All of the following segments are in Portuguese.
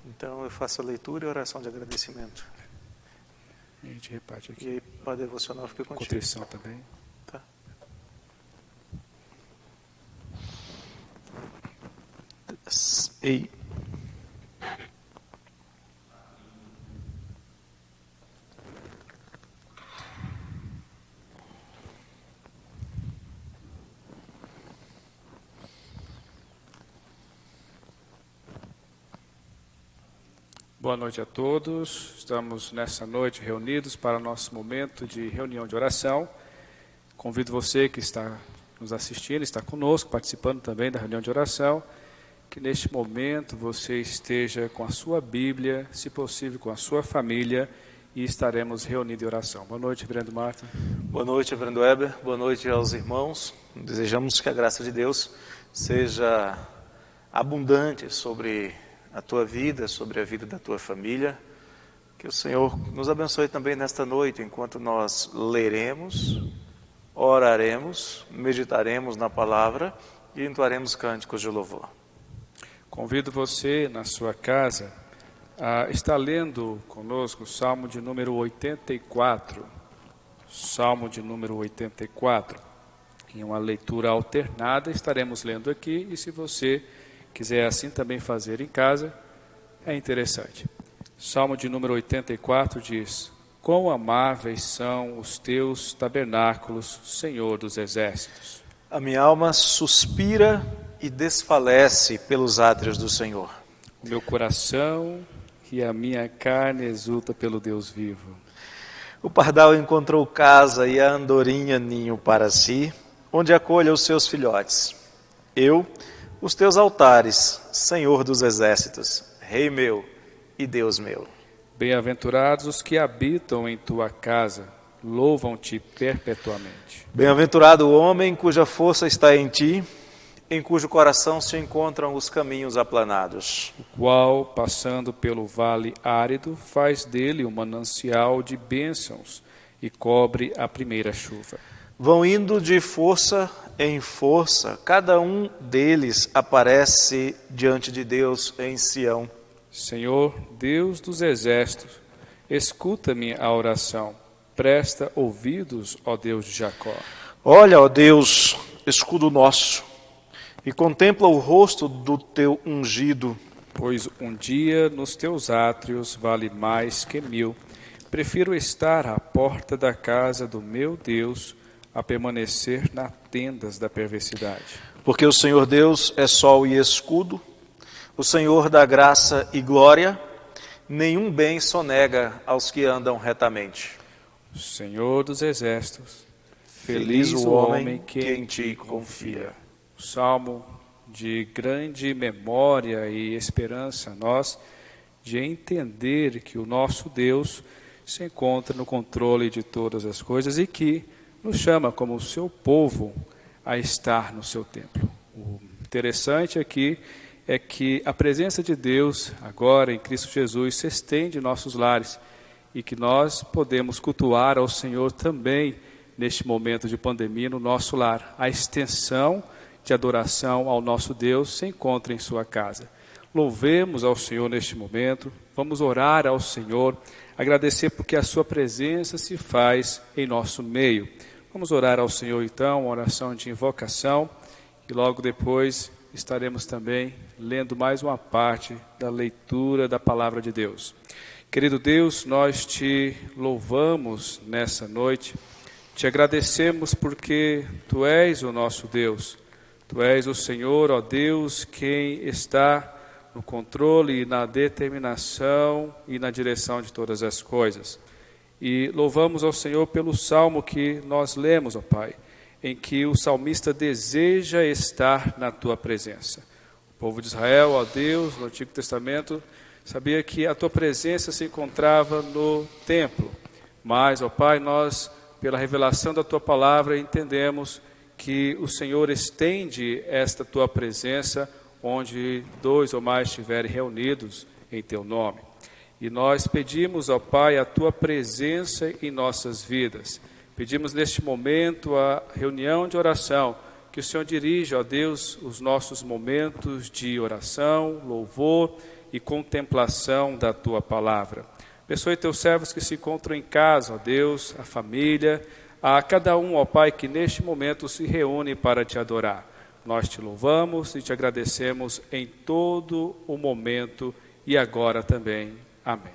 Então eu faço a leitura e a oração de agradecimento. A gente reparte aqui. E aí, para devocional, fica contigo. Contrição também. Tá. Ei. Boa noite a todos. Estamos nessa noite reunidos para o nosso momento de reunião de oração. Convido você que está nos assistindo, está conosco, participando também da reunião de oração, que neste momento você esteja com a sua Bíblia, se possível com a sua família, e estaremos reunidos em oração. Boa noite, Reverendo Marta. Boa noite, Reverendo Weber. Boa noite aos irmãos. Desejamos que a graça de Deus seja abundante sobre a tua vida, sobre a vida da tua família. Que o Senhor nos abençoe também nesta noite, enquanto nós leremos, oraremos, meditaremos na palavra e entoaremos cânticos de louvor. Convido você, na sua casa, a estar lendo conosco o Salmo de número 84. Salmo de número 84. Em uma leitura alternada, estaremos lendo aqui, e se você quiser assim também fazer em casa, é interessante. Salmo de número 84 diz: Quão amáveis são os teus tabernáculos, Senhor dos exércitos. A minha alma suspira e desfalece pelos átrios do Senhor. O meu coração e a minha carne exulta pelo Deus vivo. O pardal encontrou casa e a andorinha ninho para si, onde acolha os seus filhotes. Eu, os teus altares, Senhor dos exércitos, Rei meu e Deus meu. Bem-aventurados os que habitam em tua casa, louvam-te perpetuamente. Bem-aventurado o homem cuja força está em ti, em cujo coração se encontram os caminhos aplanados. O qual, passando pelo vale árido, faz dele um manancial de bênçãos e cobre a primeira chuva. Vão indo de força em força, cada um deles aparece diante de Deus em Sião. Senhor, Deus dos exércitos, escuta-me a oração, presta ouvidos, ó Deus de Jacó. Olha, ó Deus, escudo nosso, e contempla o rosto do teu ungido. Pois um dia nos teus átrios vale mais que 1000. Prefiro estar à porta da casa do meu Deus a permanecer nas tendas da perversidade. Porque o Senhor Deus é sol e escudo, o Senhor dá graça e glória, nenhum bem sonega aos que andam retamente. O Senhor dos exércitos, feliz o homem que em ti confia. O Salmo de grande memória e esperança a nós, de entender que o nosso Deus se encontra no controle de todas as coisas e que nos chama como o seu povo a estar no seu templo. O interessante aqui é que a presença de Deus agora em Cristo Jesus se estende em nossos lares e que nós podemos cultuar ao Senhor também neste momento de pandemia no nosso lar. A extensão de adoração ao nosso Deus se encontra em sua casa. Louvemos ao Senhor neste momento, vamos orar ao Senhor, agradecer porque a sua presença se faz em nosso meio. Vamos orar ao Senhor então, uma oração de invocação, e logo depois estaremos também lendo mais uma parte da leitura da Palavra de Deus. Querido Deus, nós te louvamos nessa noite, te agradecemos porque Tu és o nosso Deus, Tu és o Senhor, ó Deus, quem está no controle e na determinação e na direção de todas as coisas. E louvamos ao Senhor pelo salmo que nós lemos, ó Pai, em que o salmista deseja estar na Tua presença. O povo de Israel, ó Deus, no Antigo Testamento, sabia que a Tua presença se encontrava no templo. Mas, ó Pai, nós, pela revelação da Tua palavra, entendemos que o Senhor estende esta Tua presença onde 2 ou mais estiverem reunidos em Teu nome. E nós pedimos, ó Pai, a Tua presença em nossas vidas. Pedimos neste momento a reunião de oração, que o Senhor dirija, ó Deus, os nossos momentos de oração, louvor e contemplação da Tua palavra. Abençoe Teus servos que se encontram em casa, ó Deus, a família, a cada um, ó Pai, que neste momento se reúne para Te adorar. Nós Te louvamos e Te agradecemos em todo o momento e agora também. Amém.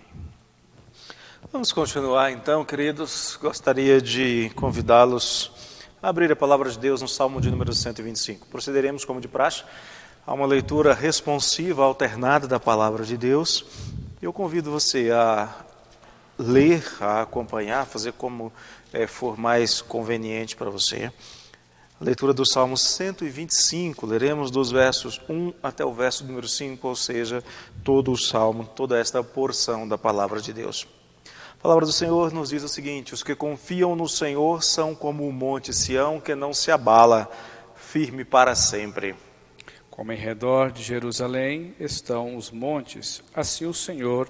Vamos continuar então, queridos. Gostaria de convidá-los a abrir a palavra de Deus no Salmo de número 125. Procederemos como de praxe a uma leitura responsiva, alternada da palavra de Deus. Eu convido você a ler, a acompanhar, fazer como for mais conveniente para você. A leitura do Salmo 125, leremos dos versos 1 até o verso número 5, ou seja, todo o Salmo, toda esta porção da palavra de Deus. A palavra do Senhor nos diz o seguinte: os que confiam no Senhor são como o monte Sião, que não se abala, firme para sempre. Como em redor de Jerusalém estão os montes, assim o Senhor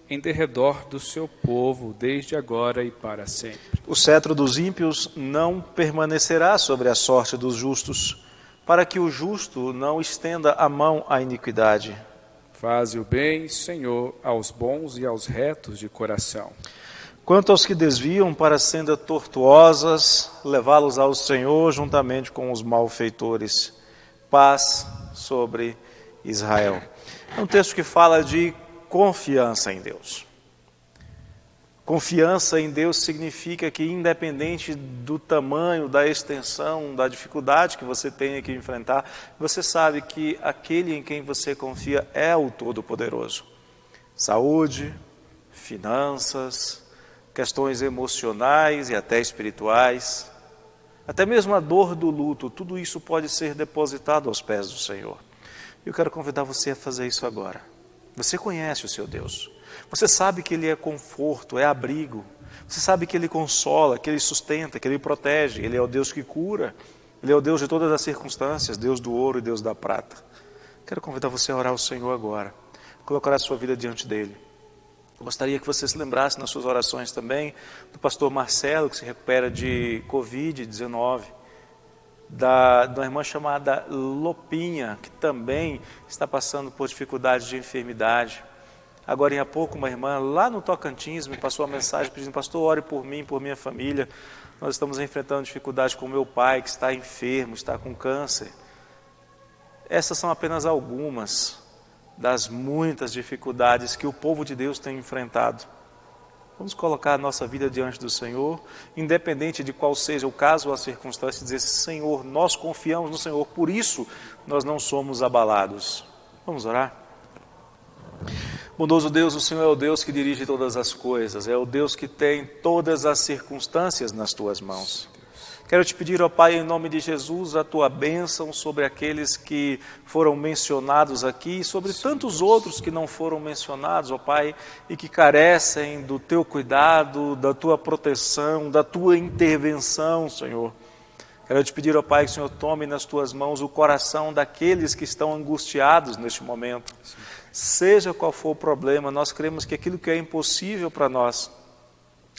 em derredor do seu povo, desde agora e para sempre. O cetro dos ímpios não permanecerá sobre a sorte dos justos, para que o justo não estenda a mão à iniquidade. Faze o bem, Senhor, aos bons e aos retos de coração. Quanto aos que desviam para sendas tortuosas, levá-los ao Senhor juntamente com os malfeitores. Paz sobre Israel. É um texto que fala de confiança em Deus. Confiança em Deus significa que, independente do tamanho, da extensão, da dificuldade que você tenha que enfrentar, você sabe que aquele em quem você confia é o Todo-Poderoso. Saúde, finanças, questões emocionais e até espirituais, até mesmo a dor do luto, tudo isso pode ser depositado aos pés do Senhor. Eu quero convidar você a fazer isso agora. Você conhece o seu Deus. Você sabe que Ele é conforto, é abrigo. Você sabe que Ele consola, que Ele sustenta, que Ele protege. Ele é o Deus que cura. Ele é o Deus de todas as circunstâncias, Deus do ouro e Deus da prata. Quero convidar você a orar ao Senhor agora. Colocar a sua vida diante dEle. Eu gostaria que você se lembrasse nas suas orações também do pastor Marcelo, que se recupera de Covid-19. Da irmã chamada Lopinha, que também está passando por dificuldades de enfermidade. Agora, há pouco, uma irmã lá no Tocantins me passou uma mensagem pedindo: pastor, ore por mim, por minha família. Nós estamos enfrentando dificuldade com meu pai, que está enfermo, está com câncer. Essas são apenas algumas das muitas dificuldades que o povo de Deus tem enfrentado. Vamos colocar a nossa vida diante do Senhor, independente de qual seja o caso ou a circunstância, e dizer: Senhor, nós confiamos no Senhor, por isso nós não somos abalados. Vamos orar? Bondoso Deus, o Senhor é o Deus que dirige todas as coisas, é o Deus que tem todas as circunstâncias nas tuas mãos. Quero te pedir, ó Pai, em nome de Jesus, a tua bênção sobre aqueles que foram mencionados aqui e sobre tantos outros que não foram mencionados, ó Pai, e que carecem do teu cuidado, da tua proteção, da tua intervenção, Senhor. Quero te pedir, ó Pai, que o Senhor tome nas tuas mãos o coração daqueles que estão angustiados neste momento. Sim. Seja qual for o problema, nós cremos que aquilo que é impossível para nós,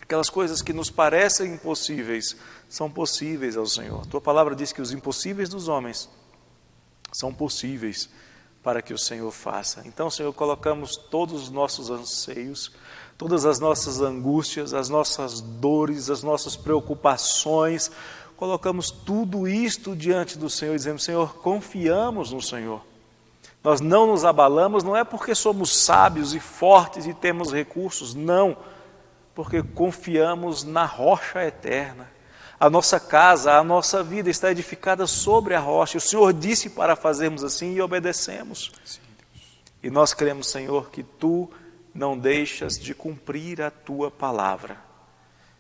aquelas coisas que nos parecem impossíveis, são possíveis ao Senhor. Tua palavra diz que os impossíveis dos homens são possíveis para que o Senhor faça. Então, Senhor, colocamos todos os nossos anseios, todas as nossas angústias, as nossas dores, as nossas preocupações, colocamos tudo isto diante do Senhor e dizemos: Senhor, confiamos no Senhor. Nós não nos abalamos, não é porque somos sábios e fortes e temos recursos, não, porque confiamos na rocha eterna. A nossa casa, a nossa vida está edificada sobre a rocha. O Senhor disse para fazermos assim e obedecemos. Sim, e nós cremos, Senhor, que Tu não deixas de cumprir a Tua palavra.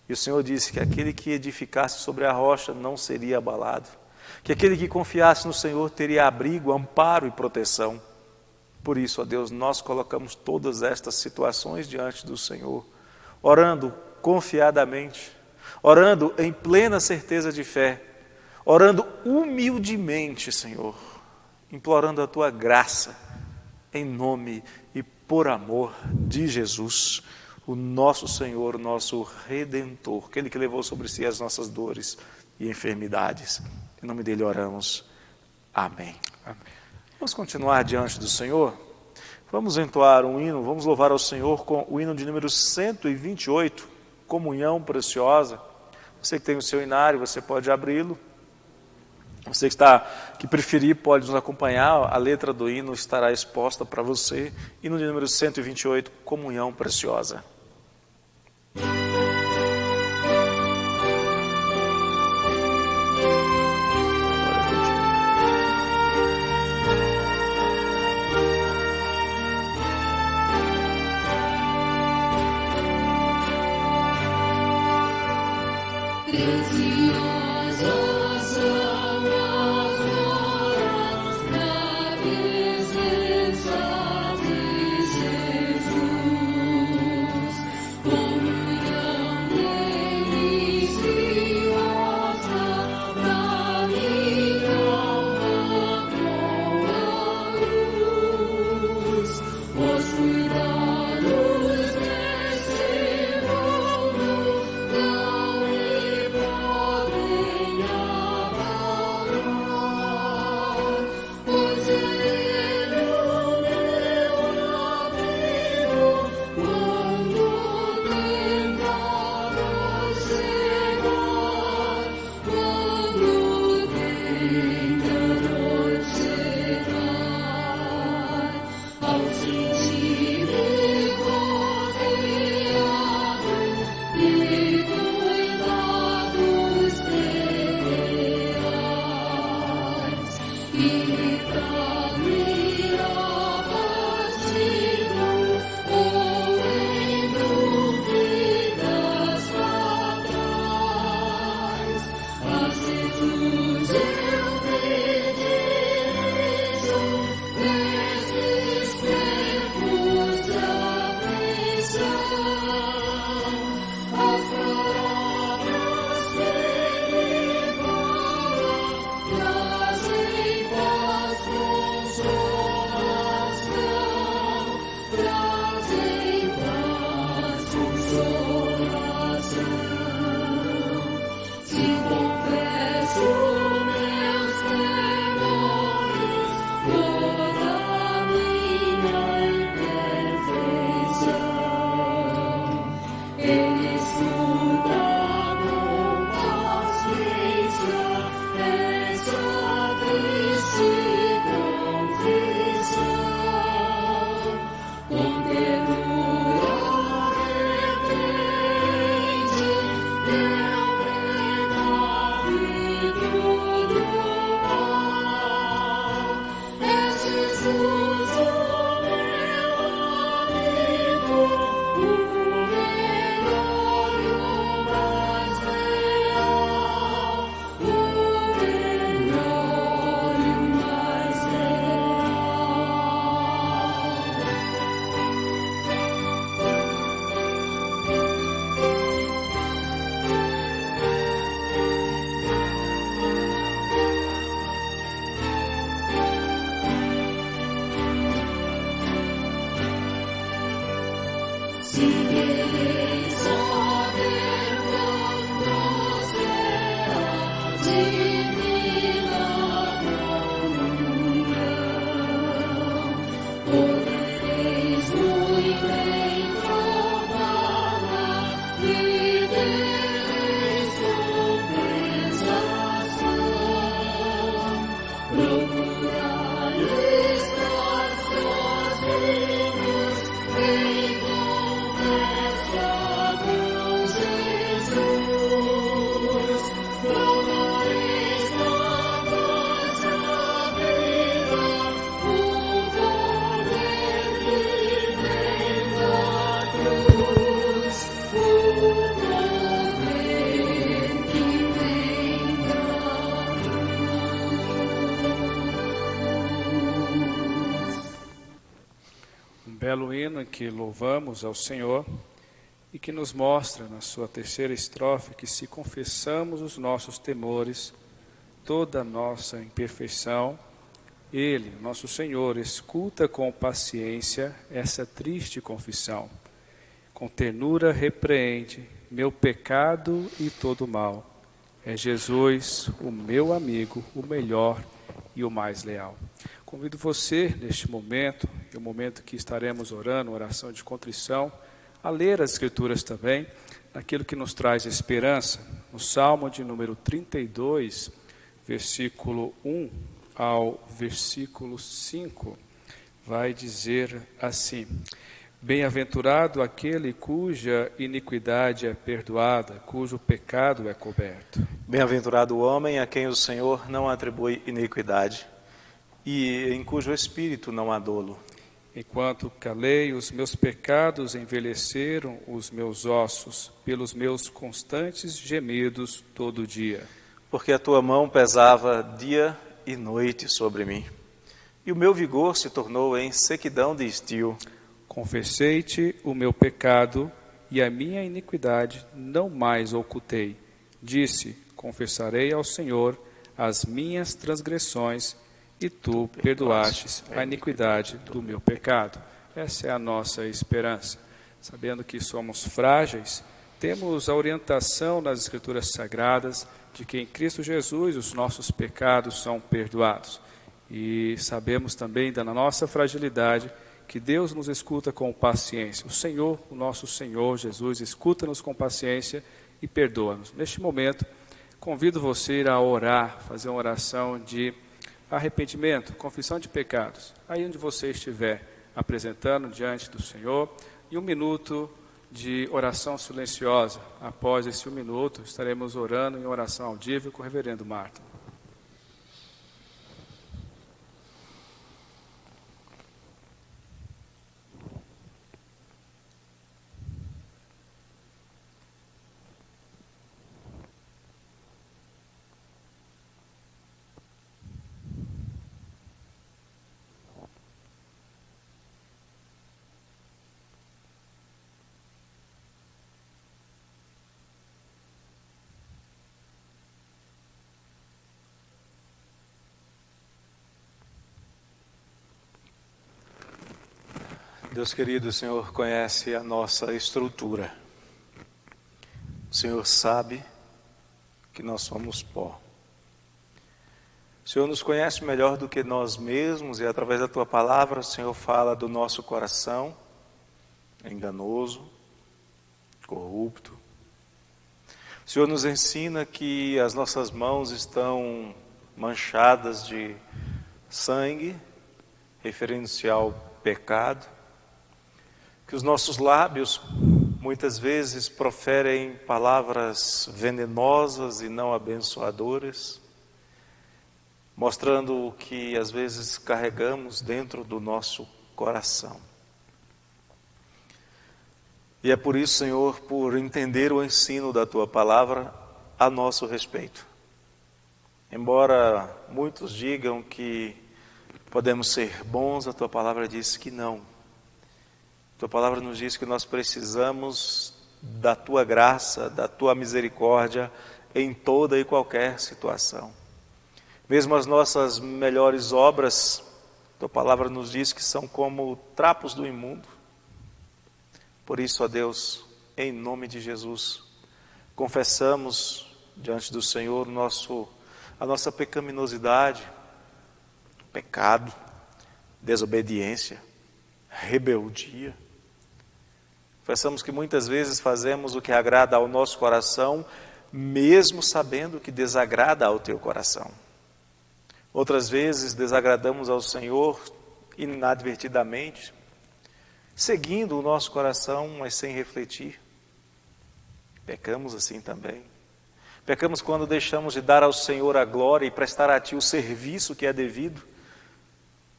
E o Senhor disse que aquele que edificasse sobre a rocha não seria abalado. Que aquele que confiasse no Senhor teria abrigo, amparo e proteção. Por isso, ó Deus, nós colocamos todas estas situações diante do Senhor, orando confiadamente, orando em plena certeza de fé, orando humildemente, Senhor, implorando a Tua graça, em nome e por amor de Jesus, o nosso Senhor, o nosso Redentor, aquele que levou sobre si as nossas dores e enfermidades. Em nome dele oramos. Amém. Amém. Vamos continuar diante do Senhor. Vamos entoar um hino, vamos louvar ao Senhor com o hino de número 128, Comunhão Preciosa. Você que tem o seu inário, você pode abri-lo. Você que preferir pode nos acompanhar, a letra do hino estará exposta para você. Hino de número 128, Comunhão Preciosa. Belo hino em que louvamos ao Senhor e que nos mostra na sua terceira estrofe que se confessamos os nossos temores, toda a nossa imperfeição, Ele, nosso Senhor, escuta com paciência essa triste confissão. Com ternura repreende meu pecado e todo o mal. É Jesus, o meu amigo, o melhor e o mais leal. Convido você, neste momento, que é o momento que estaremos orando, oração de contrição, a ler as Escrituras também, naquilo que nos traz esperança. No Salmo de número 32, versículo 1 ao versículo 5, vai dizer assim: Bem-aventurado aquele cuja iniquidade é perdoada, cujo pecado é coberto. Bem-aventurado o homem a quem o Senhor não atribui iniquidade e em cujo espírito não há dolo. Enquanto calei, os meus pecados envelheceram os meus ossos, pelos meus constantes gemidos todo dia. Porque a tua mão pesava dia e noite sobre mim, e o meu vigor se tornou em sequidão de estio. Confessei-te o meu pecado, e a minha iniquidade não mais ocultei. Disse: confessarei ao Senhor as minhas transgressões, e tu perdoastes a iniquidade do meu pecado. Essa é a nossa esperança. Sabendo que somos frágeis, temos a orientação nas Escrituras Sagradas de que em Cristo Jesus os nossos pecados são perdoados. E sabemos também da nossa fragilidade que Deus nos escuta com paciência. O Senhor, o nosso Senhor Jesus, escuta-nos com paciência e perdoa-nos. Neste momento, convido você a orar, fazer uma oração de arrependimento, confissão de pecados, aí onde você estiver, apresentando diante do Senhor, e 1 minuto de oração silenciosa. Após esse 1 minuto, estaremos orando em oração audível com o reverendo Martin. Deus querido, o Senhor conhece a nossa estrutura. O Senhor sabe que nós somos pó. O Senhor nos conhece melhor do que nós mesmos e através da Tua palavra o Senhor fala do nosso coração enganoso, corrupto. O Senhor nos ensina que as nossas mãos estão manchadas de sangue, referindo-se ao pecado, que os nossos lábios muitas vezes proferem palavras venenosas e não abençoadoras, mostrando o que às vezes carregamos dentro do nosso coração. E é por isso, Senhor, por entender o ensino da Tua palavra a nosso respeito. Embora muitos digam que podemos ser bons, a Tua palavra diz que não. Tua palavra nos diz que nós precisamos da Tua graça, da Tua misericórdia em toda e qualquer situação. Mesmo as nossas melhores obras, Tua palavra nos diz que são como trapos do imundo. Por isso, ó Deus, em nome de Jesus, confessamos diante do Senhor a nossa pecaminosidade, pecado, desobediência, rebeldia. Confessamos que muitas vezes fazemos o que agrada ao nosso coração, mesmo sabendo que desagrada ao Teu coração. Outras vezes desagradamos ao Senhor inadvertidamente, seguindo o nosso coração, mas sem refletir. Pecamos assim também. Pecamos quando deixamos de dar ao Senhor a glória e prestar a Ti o serviço que é devido,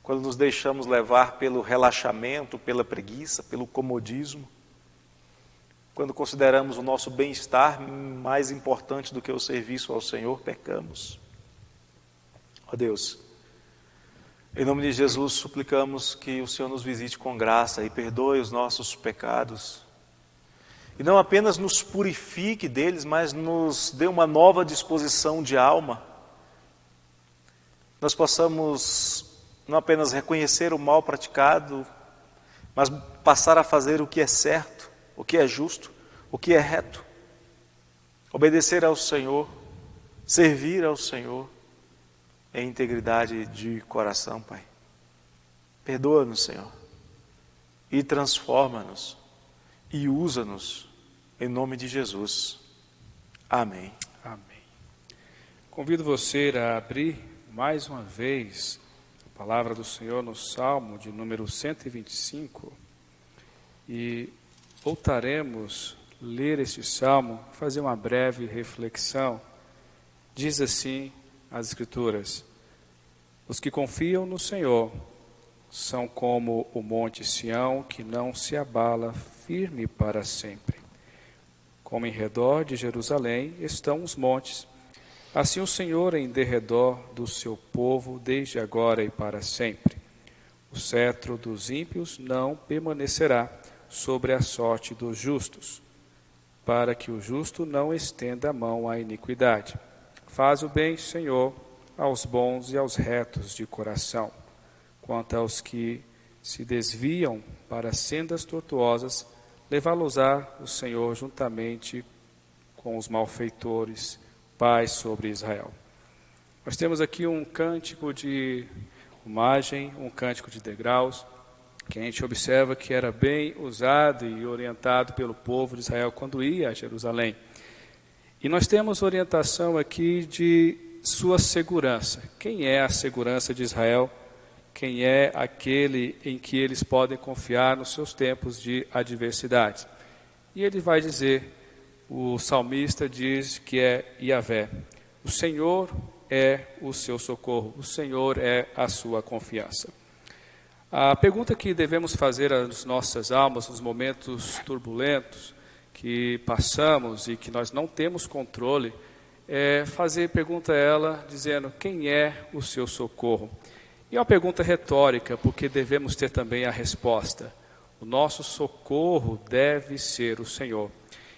quando nos deixamos levar pelo relaxamento, pela preguiça, pelo comodismo, quando consideramos o nosso bem-estar mais importante do que o serviço ao Senhor, pecamos. Ó Deus, em nome de Jesus, suplicamos que o Senhor nos visite com graça e perdoe os nossos pecados. E não apenas nos purifique deles, mas nos dê uma nova disposição de alma. Nós possamos não apenas reconhecer o mal praticado, mas passar a fazer o que é certo, o que é justo, o que é reto. Obedecer ao Senhor, servir ao Senhor em integridade de coração, Pai. Perdoa-nos, Senhor. e transforma-nos e usa-nos em nome de Jesus. Amém. Amém. Convido você a abrir mais uma vez a palavra do Senhor no Salmo de número 125 e voltaremos a ler este Salmo, fazer uma breve reflexão. Diz assim as Escrituras: os que confiam no Senhor são como o monte Sião, que não se abala, firme para sempre. Como em redor de Jerusalém estão os montes, assim o Senhor em derredor do seu povo, desde agora e para sempre. O cetro dos ímpios não permanecerá sobre a sorte dos justos, para que o justo não estenda a mão à iniquidade. Faz o bem, Senhor, aos bons e aos retos de coração. Quanto aos que se desviam para sendas tortuosas, levá-los-á o Senhor juntamente com os malfeitores, paz sobre Israel. Nós temos aqui um cântico de imagem, um cântico de degraus, que a gente observa que era bem usado e orientado pelo povo de Israel quando ia a Jerusalém. E nós temos orientação aqui de sua segurança. Quem é a segurança de Israel? Quem é aquele em que eles podem confiar nos seus tempos de adversidade? E ele vai dizer, o salmista diz que é Yahvé. O Senhor é o seu socorro, o Senhor é a sua confiança. A pergunta que devemos fazer às nossas almas nos momentos turbulentos que passamos e que nós não temos controle é fazer pergunta a ela dizendo: quem é o seu socorro? E é uma pergunta retórica, porque devemos ter também a resposta. O nosso socorro deve ser o Senhor.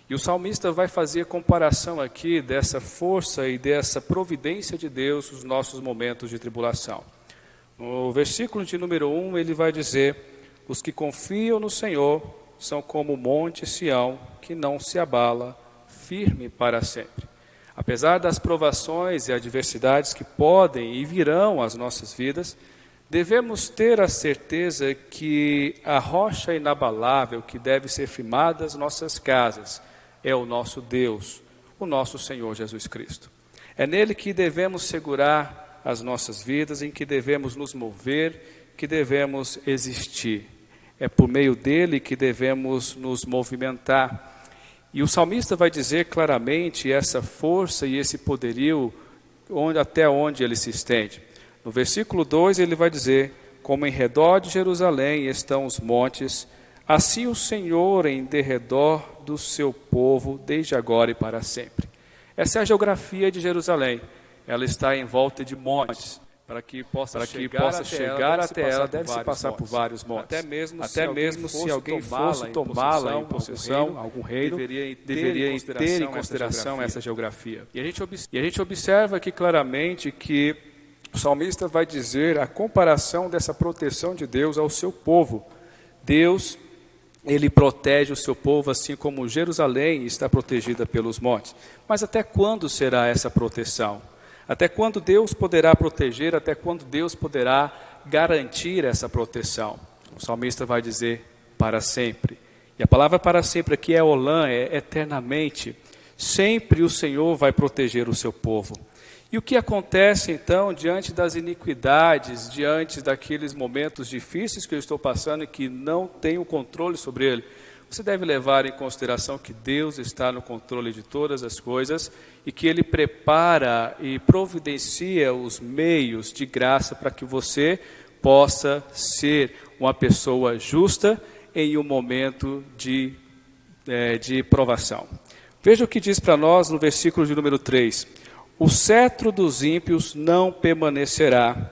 E o salmista vai fazer comparação aqui dessa força e dessa providência de Deus nos nossos momentos de tribulação. No versículo de número 1, ele vai dizer: os que confiam no Senhor são como o monte Sião, que não se abala, firme para sempre. Apesar das provações e adversidades que podem e virão às nossas vidas, devemos ter a certeza que a rocha inabalável que deve ser firmada às nossas casas é o nosso Deus, o nosso Senhor Jesus Cristo. É nele que devemos segurar as nossas vidas, em que devemos nos mover, que devemos existir. É por meio dele que devemos nos movimentar. E o salmista vai dizer claramente essa força e esse poderio até onde ele se estende. No versículo 2 ele vai dizer: como em redor de Jerusalém estão os montes, assim o Senhor em derredor do seu povo, desde agora e para sempre. Essa é a geografia de Jerusalém. Ela está em volta de montes. Para que possa chegar até ela, deve-se passar por vários montes. Até mesmo se alguém fosse tomá-la em possessão, algum reino, deveria ter em consideração essa geografia. E a gente observa aqui claramente que o salmista vai dizer a comparação dessa proteção de Deus ao seu povo. Deus, ele protege o seu povo assim como Jerusalém está protegida pelos montes. Mas até quando será essa proteção? Até quando Deus poderá proteger, até quando Deus poderá garantir essa proteção? O salmista vai dizer: para sempre. E a palavra para sempre aqui é olã, é eternamente. Sempre o Senhor vai proteger o seu povo. E o que acontece então diante das iniquidades, diante daqueles momentos difíceis que eu estou passando e que não tenho controle sobre ele? Você deve levar em consideração que Deus está no controle de todas as coisas e que Ele prepara e providencia os meios de graça para que você possa ser uma pessoa justa em um momento de provação. Veja o que diz para nós no versículo de número 3. O cetro dos ímpios não permanecerá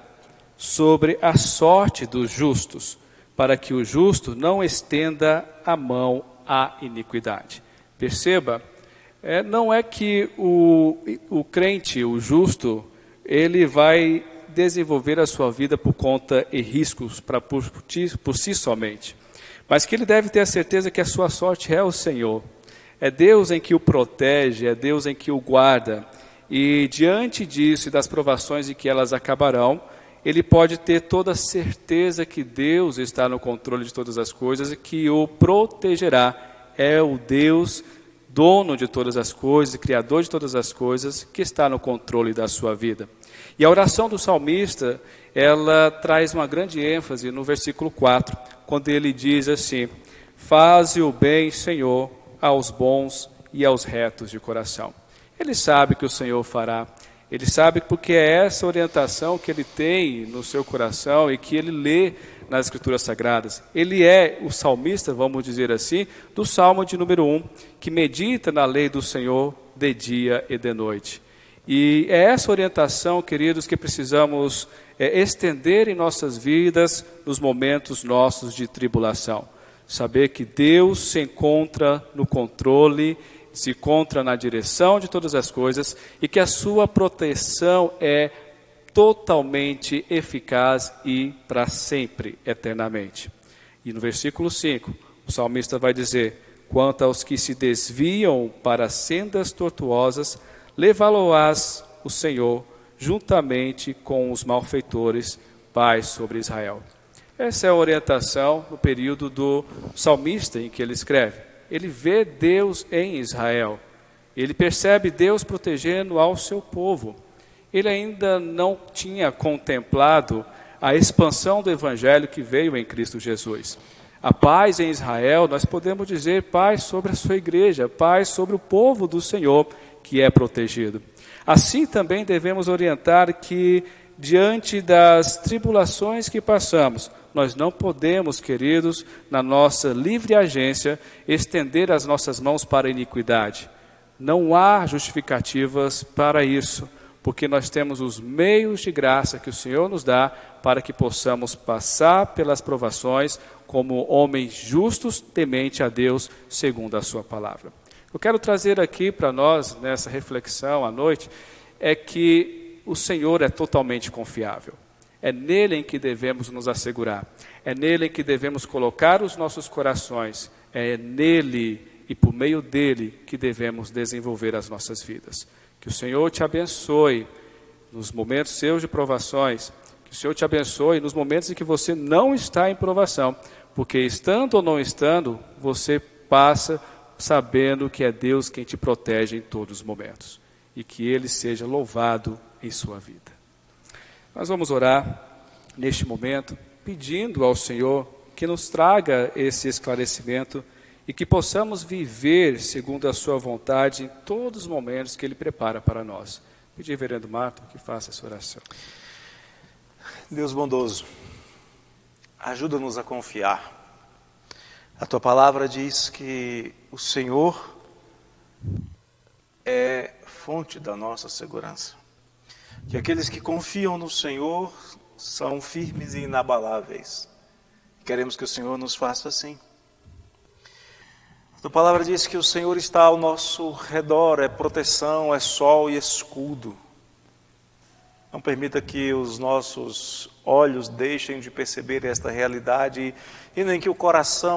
sobre a sorte dos justos, para que o justo não estenda a mão à iniquidade. Perceba, não é que o crente, o justo, ele vai desenvolver a sua vida por conta e riscos por si somente, mas que ele deve ter a certeza que a sua sorte é o Senhor. É Deus em que o protege, é Deus em que o guarda, e diante disso e das provações em que elas acabarão, ele pode ter toda a certeza que Deus está no controle de todas as coisas e que o protegerá. É o Deus dono de todas as coisas, criador de todas as coisas, que está no controle da sua vida. E a oração do salmista, ela traz uma grande ênfase no versículo 4, quando ele diz assim: faze o bem, Senhor, aos bons e aos retos de coração. Ele sabe que o Senhor fará. Ele sabe porque é essa orientação que ele tem no seu coração e que ele lê nas Escrituras Sagradas. Ele é o salmista, vamos dizer assim, do Salmo de número 1, que medita na lei do Senhor de dia e de noite. E é essa orientação, queridos, que precisamos estender em nossas vidas nos momentos nossos de tribulação. Saber que Deus se encontra no controle, se encontra na direção de todas as coisas e que a sua proteção é totalmente eficaz e para sempre, eternamente. E no versículo 5, o salmista vai dizer: quanto aos que se desviam para sendas tortuosas, levá-lo-ás o Senhor, juntamente com os malfeitores, paz sobre Israel. Essa é a orientação no período do salmista em que ele escreve. Ele vê Deus em Israel. Ele percebe Deus protegendo ao seu povo. Ele ainda não tinha contemplado a expansão do evangelho que veio em Cristo Jesus. A paz em Israel, nós podemos dizer paz sobre a sua igreja, paz sobre o povo do Senhor que é protegido. Assim também devemos orientar que, diante das tribulações que passamos, nós não podemos, queridos, na nossa livre agência, estender as nossas mãos para a iniquidade. Não há justificativas para isso, porque nós temos os meios de graça que o Senhor nos dá para que possamos passar pelas provações como homens justos, temente a Deus, segundo a sua palavra. Eu quero trazer aqui para nós, nessa reflexão à noite, é que o Senhor é totalmente confiável. É nele em que devemos nos assegurar. É nele em que devemos colocar os nossos corações. É nele e por meio dele que devemos desenvolver as nossas vidas. Que o Senhor te abençoe nos momentos seus de provações. Que o Senhor te abençoe nos momentos em que você não está em provação. Porque estando ou não estando, você passa sabendo que é Deus quem te protege em todos os momentos. E que Ele seja louvado em sua vida. Nós vamos orar neste momento, pedindo ao Senhor que nos traga esse esclarecimento e que possamos viver segundo a sua vontade em todos os momentos que Ele prepara para nós. Pedir, reverendo Marto, que faça essa oração. Deus bondoso, ajuda-nos a confiar. A Tua palavra diz que o Senhor é fonte da nossa segurança. Que aqueles que confiam no Senhor são firmes e inabaláveis. Queremos que o Senhor nos faça assim. A palavra diz que o Senhor está ao nosso redor, é proteção, é sol e escudo. Não permita que os nossos olhos deixem de perceber esta realidade e nem que o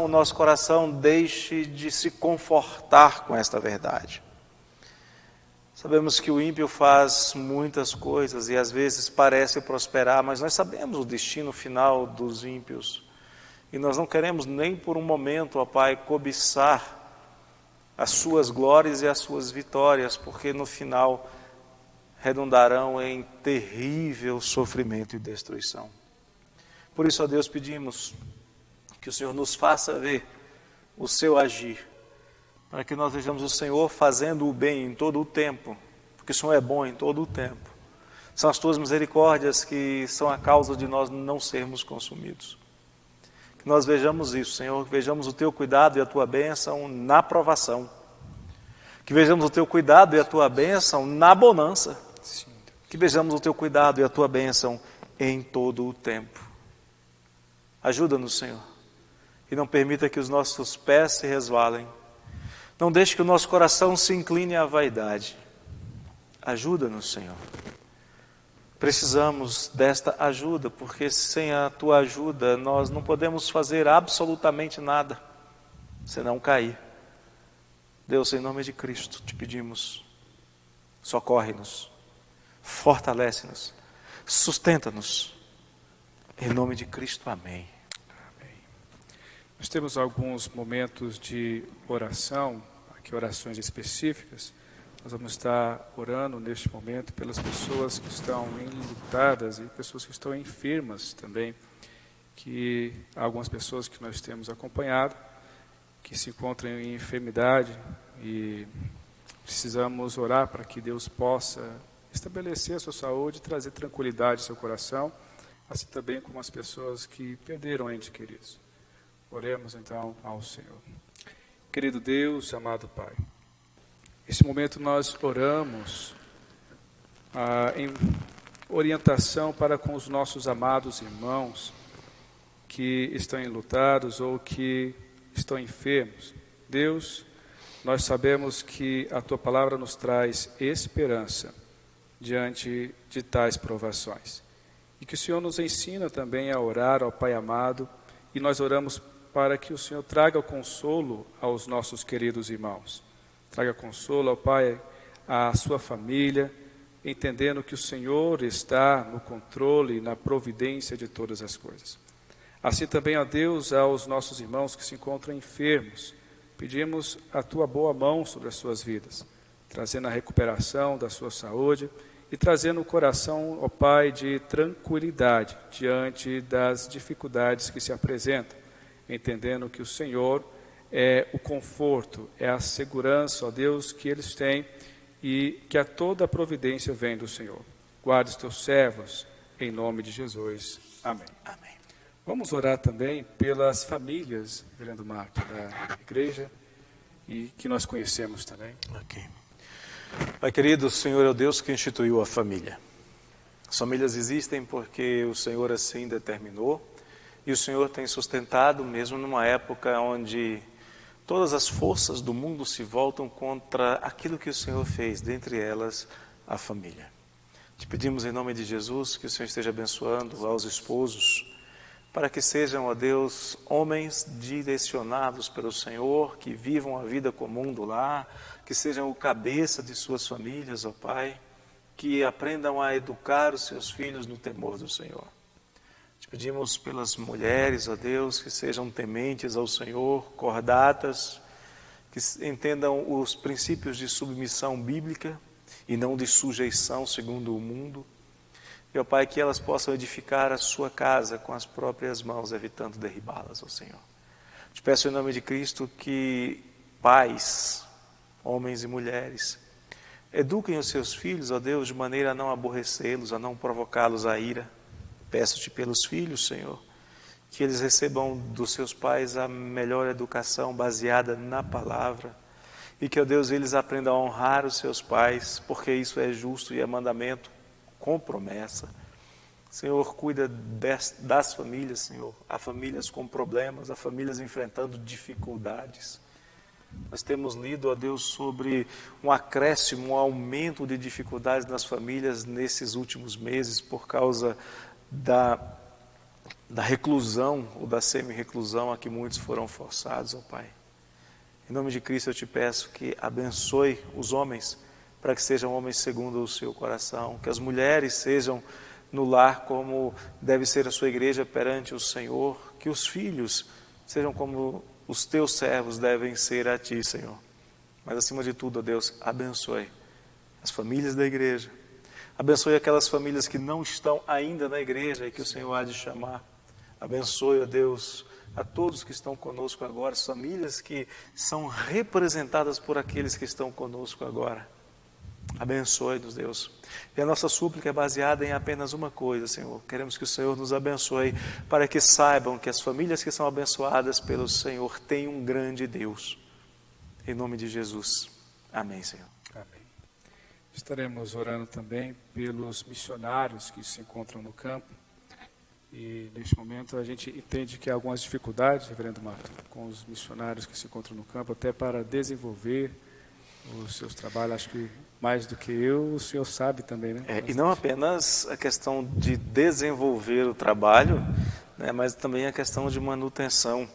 nosso coração deixe de se confortar com esta verdade. Sabemos que o ímpio faz muitas coisas e às vezes parece prosperar, mas nós sabemos o destino final dos ímpios. E nós não queremos nem por um momento, ó Pai, cobiçar as suas glórias e as suas vitórias, porque no final redundarão em terrível sofrimento e destruição. Por isso, ó Deus, pedimos que o Senhor nos faça ver o seu agir, para que nós vejamos o Senhor fazendo o bem em todo o tempo, porque o Senhor é bom em todo o tempo. São as Tuas misericórdias que são a causa de nós não sermos consumidos. Que nós vejamos isso, Senhor, que vejamos o Teu cuidado e a Tua bênção na provação. Que vejamos o Teu cuidado e a Tua bênção na bonança. Que vejamos o Teu cuidado e a Tua bênção em todo o tempo. Ajuda-nos, Senhor, e não permita que os nossos pés se resvalem. Não deixe que o nosso coração se incline à vaidade. Ajuda-nos, Senhor. Precisamos desta ajuda, porque sem a Tua ajuda nós não podemos fazer absolutamente nada, senão cair. Deus, em nome de Cristo, te pedimos, socorre-nos, fortalece-nos, sustenta-nos, Em nome de Cristo, amém. Amém. Nós temos alguns momentos de oração, aqui orações específicas. Nós vamos estar orando neste momento pelas pessoas que estão enlutadas e pessoas que estão enfermas também, que algumas pessoas que nós temos acompanhado, que se encontram em enfermidade e precisamos orar para que Deus possa estabelecer a sua saúde e trazer tranquilidade ao seu coração, assim também como as pessoas que perderam entes queridos. Oremos então ao Senhor. Querido Deus, amado Pai, neste momento nós oramos em orientação para com os nossos amados irmãos que estão enlutados ou que estão enfermos. Deus, nós sabemos que a Tua palavra nos traz esperança diante de tais provações. E que o Senhor nos ensina também a orar ao Pai amado, e nós oramos para que o Senhor traga consolo aos nossos queridos irmãos. Traga consolo ao Pai, à sua família, entendendo que o Senhor está no controle e na providência de todas as coisas. Assim também, ó Deus, aos nossos irmãos que se encontram enfermos, pedimos a Tua boa mão sobre as suas vidas, trazendo a recuperação da sua saúde e trazendo o coração, ó Pai, de tranquilidade diante das dificuldades que se apresentam, entendendo que o Senhor é o conforto, é a segurança, ó Deus, que eles têm e que a toda a providência vem do Senhor. Guarde os Teus servos, em nome de Jesus. Amém. Amém. Vamos orar também pelas famílias, reverendo Marco, da igreja e que nós conhecemos também. Ok. Pai querido, o Senhor é o Deus que instituiu a família. As famílias existem porque o Senhor assim determinou e o Senhor tem sustentado mesmo numa época onde todas as forças do mundo se voltam contra aquilo que o Senhor fez, dentre elas a família. Te pedimos em nome de Jesus que o Senhor esteja abençoando aos esposos, para que sejam, ó Deus, homens direcionados pelo Senhor, que vivam a vida comum do lar, que sejam o cabeça de suas famílias, ó Pai, que aprendam a educar os seus filhos no temor do Senhor. Te pedimos pelas mulheres, ó Deus, que sejam tementes ao Senhor, cordatas, que entendam os princípios de submissão bíblica e não de sujeição segundo o mundo. E, ó Pai, que elas possam edificar a sua casa com as próprias mãos, evitando derribá-las, ó Senhor. Te peço em nome de Cristo que pais, homens e mulheres, eduquem os seus filhos, ó Deus, de maneira a não aborrecê-los, a não provocá-los à ira. Peço-te pelos filhos, Senhor, que eles recebam dos seus pais a melhor educação baseada na palavra e que, ó Deus, eles aprendam a honrar os seus pais, porque isso é justo e é mandamento com promessa. Senhor, cuida das famílias, Senhor. Há famílias com problemas, há famílias enfrentando dificuldades. Nós temos lido, ó Deus, sobre um acréscimo, um aumento de dificuldades nas famílias nesses últimos meses por causa da reclusão ou da semi-reclusão a que muitos foram forçados, ó Pai. Em nome de Cristo eu te peço que abençoe os homens para que sejam homens segundo o seu coração, que as mulheres sejam no lar como deve ser a sua igreja perante o Senhor, que os filhos sejam como os teus servos devem ser a ti, Senhor. Mas acima de tudo, ó Deus, abençoe as famílias da igreja, abençoe aquelas famílias que não estão ainda na igreja e que o Senhor há de chamar. Abençoe, ó Deus, a todos que estão conosco agora, as famílias que são representadas por aqueles que estão conosco agora. Abençoe-nos, Deus. E a nossa súplica é baseada em apenas uma coisa, Senhor. Queremos que o Senhor nos abençoe para que saibam que as famílias que são abençoadas pelo Senhor têm um grande Deus. Em nome de Jesus. Amém, Senhor. Amém. Estaremos orando também pelos missionários que se encontram no campo. E neste momento a gente entende que há algumas dificuldades, reverendo Marco, com os missionários que se encontram no campo, até para desenvolver os seus trabalhos. Acho que mais do que eu, o senhor sabe também, né? E não apenas a questão de desenvolver o trabalho, né, mas também a questão de manutenção.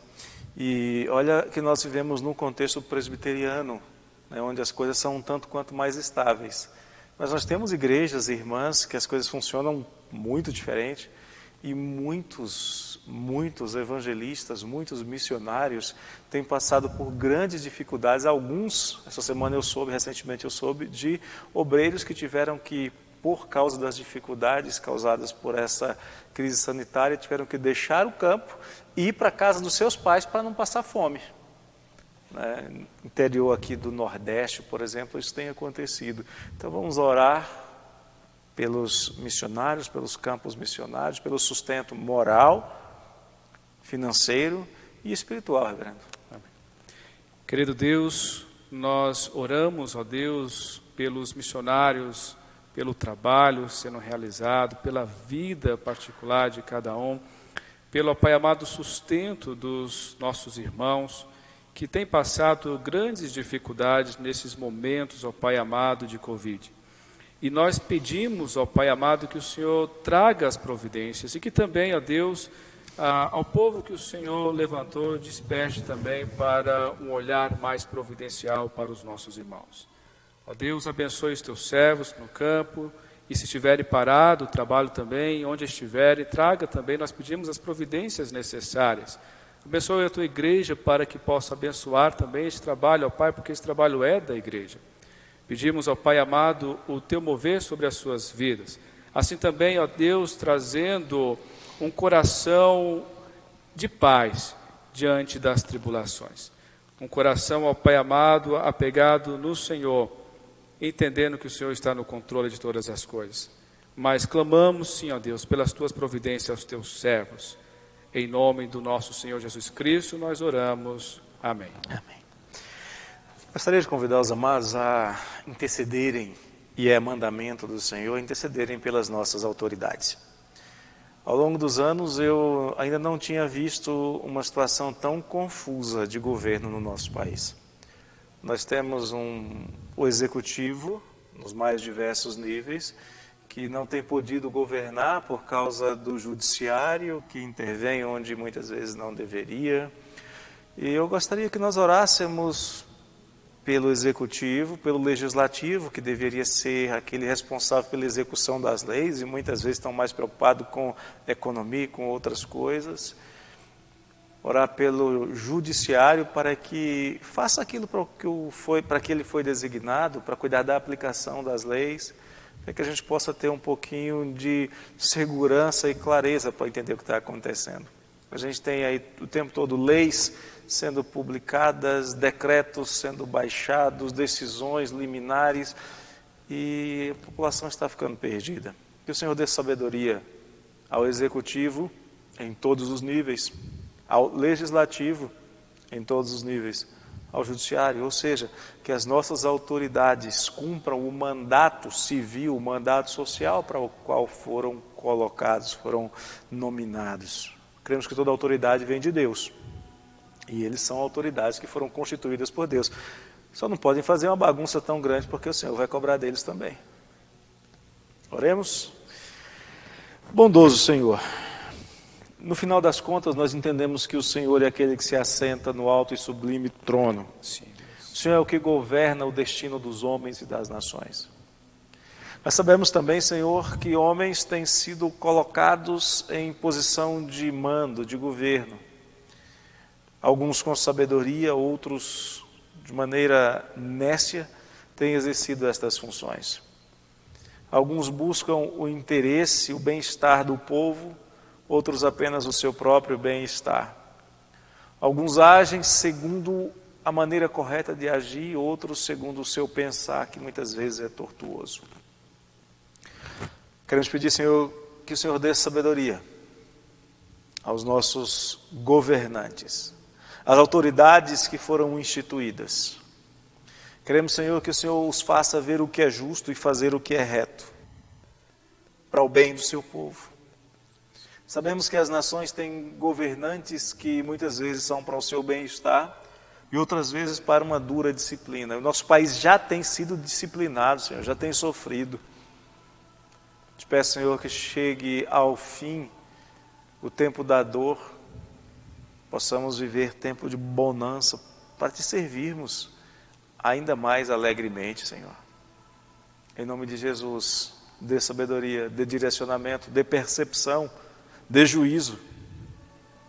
E olha que nós vivemos num contexto presbiteriano, né, onde as coisas são um tanto quanto mais estáveis. Mas nós temos igrejas e irmãs que as coisas funcionam muito diferente. E muitos evangelistas, muitos missionários têm passado por grandes dificuldades. Alguns, essa semana recentemente eu soube, de obreiros que tiveram que, por causa das dificuldades causadas por essa crise sanitária, tiveram que deixar o campo e ir para a casa dos seus pais para não passar fome. Interior aqui do Nordeste, por exemplo, isso tem acontecido. Então vamos orar pelos missionários, pelos campos missionários, pelo sustento moral, financeiro e espiritual, reverendo. Amém. Querido Deus, nós oramos, ó Deus, pelos missionários, pelo trabalho sendo realizado, pela vida particular de cada um, pelo, Pai amado, sustento dos nossos irmãos, que têm passado grandes dificuldades nesses momentos, ó Pai amado, de Covid. E nós pedimos, ó Pai amado, que o Senhor traga as providências e que também, ó Deus, ao povo que o Senhor levantou, desperte também para um olhar mais providencial para os nossos irmãos. Ó Deus, abençoe os teus servos no campo e se estiverem parados, o trabalho também, onde estiverem, traga também, nós pedimos as providências necessárias. Abençoe a tua igreja para que possa abençoar também esse trabalho, ó Pai, porque esse trabalho é da igreja. Pedimos ao Pai amado o teu mover sobre as suas vidas. Assim também, ó Deus, trazendo um coração de paz diante das tribulações. Um coração, ó Pai amado, apegado no Senhor, entendendo que o Senhor está no controle de todas as coisas. Mas clamamos, sim, ó Deus, pelas tuas providências aos teus servos. Em nome do nosso Senhor Jesus Cristo, nós oramos. Amém. Amém. Gostaria de convidar os amados a intercederem, e é mandamento do Senhor, intercederem pelas nossas autoridades. Ao longo dos anos, eu ainda não tinha visto uma situação tão confusa de governo no nosso país. Nós temos o executivo, nos mais diversos níveis, que não tem podido governar por causa do judiciário, que intervém onde muitas vezes não deveria. E eu gostaria que nós orássemos pelo executivo, pelo legislativo, que deveria ser aquele responsável pela execução das leis, e muitas vezes estão mais preocupados com economia e com outras coisas. Orar pelo judiciário para que faça aquilo para que ele foi designado, para cuidar da aplicação das leis, para que a gente possa ter um pouquinho de segurança e clareza para entender o que está acontecendo. A gente tem aí o tempo todo leis sendo publicadas, decretos sendo baixados, decisões liminares, e a população está ficando perdida. Que o Senhor dê sabedoria ao executivo em todos os níveis, ao legislativo em todos os níveis, ao judiciário, ou seja, que as nossas autoridades cumpram o mandato civil, o mandato social para o qual foram colocados, foram nominados. Cremos que toda autoridade vem de Deus. E eles são autoridades que foram constituídas por Deus. Só não podem fazer uma bagunça tão grande, porque o Senhor vai cobrar deles também. Oremos. Bondoso Senhor, no final das contas nós entendemos que o Senhor é aquele que se assenta no alto e sublime trono. Sim. O Senhor é o que governa o destino dos homens e das nações. Mas sabemos também, Senhor, que homens têm sido colocados em posição de mando, de governo. Alguns com sabedoria, outros de maneira nécia têm exercido estas funções. Alguns buscam o interesse, o bem-estar do povo, outros apenas o seu próprio bem-estar. Alguns agem segundo a maneira correta de agir, outros segundo o seu pensar, que muitas vezes é tortuoso. Queremos pedir, Senhor, que o Senhor dê sabedoria aos nossos governantes, às autoridades que foram instituídas. Queremos, Senhor, que o Senhor os faça ver o que é justo e fazer o que é reto, para o bem do seu povo. Sabemos que as nações têm governantes que muitas vezes são para o seu bem-estar e outras vezes para uma dura disciplina. O nosso país já tem sido disciplinado, Senhor, já tem sofrido. Te peço, Senhor, que chegue ao fim o tempo da dor, possamos viver tempo de bonança para te servirmos ainda mais alegremente, Senhor. Em nome de Jesus, dê sabedoria, dê direcionamento, dê percepção, dê juízo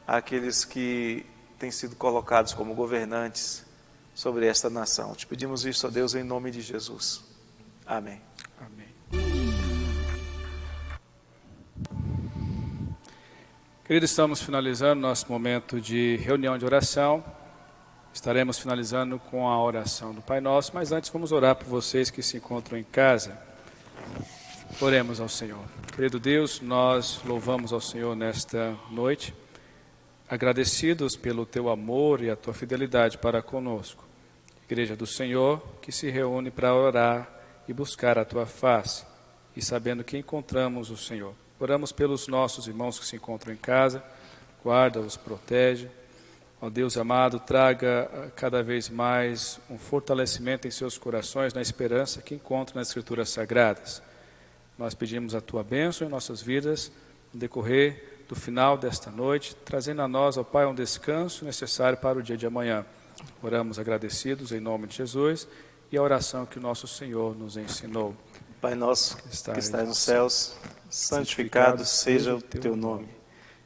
àqueles que têm sido colocados como governantes sobre esta nação. Te pedimos isso, ó Deus, em nome de Jesus. Amém. Amém. Queridos, estamos finalizando nosso momento de reunião de oração. Estaremos finalizando com a oração do Pai Nosso, mas antes vamos orar por vocês que se encontram em casa. Oremos ao Senhor. Querido Deus, nós louvamos ao Senhor nesta noite, agradecidos pelo Teu amor e a Tua fidelidade para conosco. Igreja do Senhor, que se reúne para orar e buscar a Tua face, e sabendo que encontramos o Senhor. Oramos pelos nossos irmãos que se encontram em casa, guarda-os, protege. Ó Deus amado, traga cada vez mais um fortalecimento em seus corações na esperança que encontram nas Escrituras Sagradas. Nós pedimos a Tua bênção em nossas vidas, no decorrer do final desta noite, trazendo a nós, ó Pai, um descanso necessário para o dia de amanhã. Oramos agradecidos em nome de Jesus e a oração que o nosso Senhor nos ensinou. Pai nosso que estás nos céus, santificado seja o Teu nome.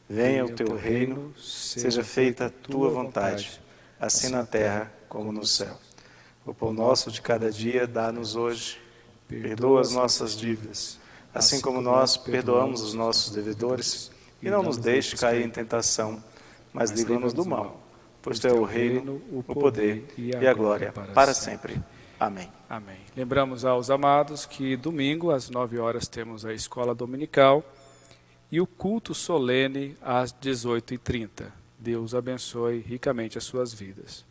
Venha o Teu reino, seja feita a Tua vontade, assim na terra como no céu. O pão nosso de cada dia dá-nos hoje. Perdoa as nossas dívidas, assim como nós perdoamos os nossos devedores, e não nos deixe cair em tentação, mas livra-nos do mal, pois Teu é o reino, o poder e a glória para sempre. Amém. Amém. Lembramos aos amados que domingo, às 9 horas, temos a escola dominical e o culto solene às 18h30. Deus abençoe ricamente as suas vidas.